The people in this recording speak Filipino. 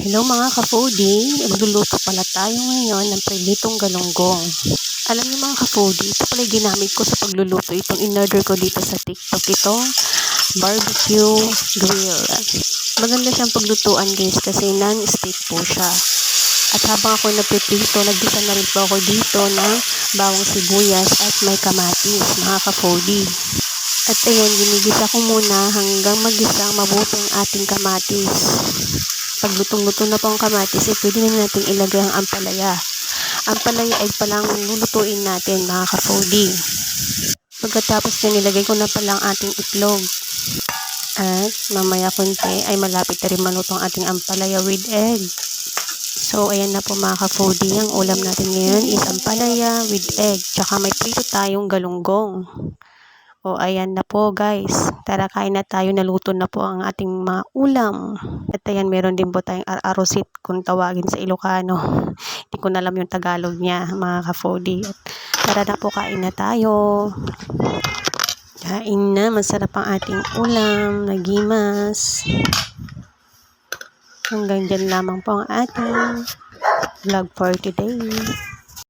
Hello mga ka-foodie, magluluto pala tayo ngayon ng pritong galunggong. Alam niyo mga ka-foodie, ito pala yung ginamit ko sa pagluluto. Itong in-order ko dito sa TikTok, itong barbecue grill. Maganda siyang paglutuan guys kasi non-stick po siya. At habang ako nagpiprito, naggisa na rin po ako dito ng bawang sibuyas at may kamatis mga ka-foodie. At ayan, ginigisa ko muna hanggang magisang mabuti ang ating kamatis. Pag lutong-luto na po ang kamatis, pwede na natin ilagay ang ampalaya. Ampalaya ay palang lulutuin natin mga ka-foodie. Pagkatapos na nilagay ko na pala ang ating itlog. At mamaya konti ay malapit na rin maluto ang ating ampalaya with egg. So ayan na po mga ka-foodie, ang ulam natin ngayon is ampalaya with egg. Tsaka may prito tayong galunggong. O ayan na po guys, tara kain na tayo, naluto na po ang ating mga ulam. At ayan, meron din po tayong arosit kung tawagin sa Ilocano. Hindi ko na alam yung Tagalog niya mga ka-foodie. Tara na po, kain na tayo. Kain na, masarap ang ating ulam, nagimas. Hanggang dyan lamang po ang ating vlog for today.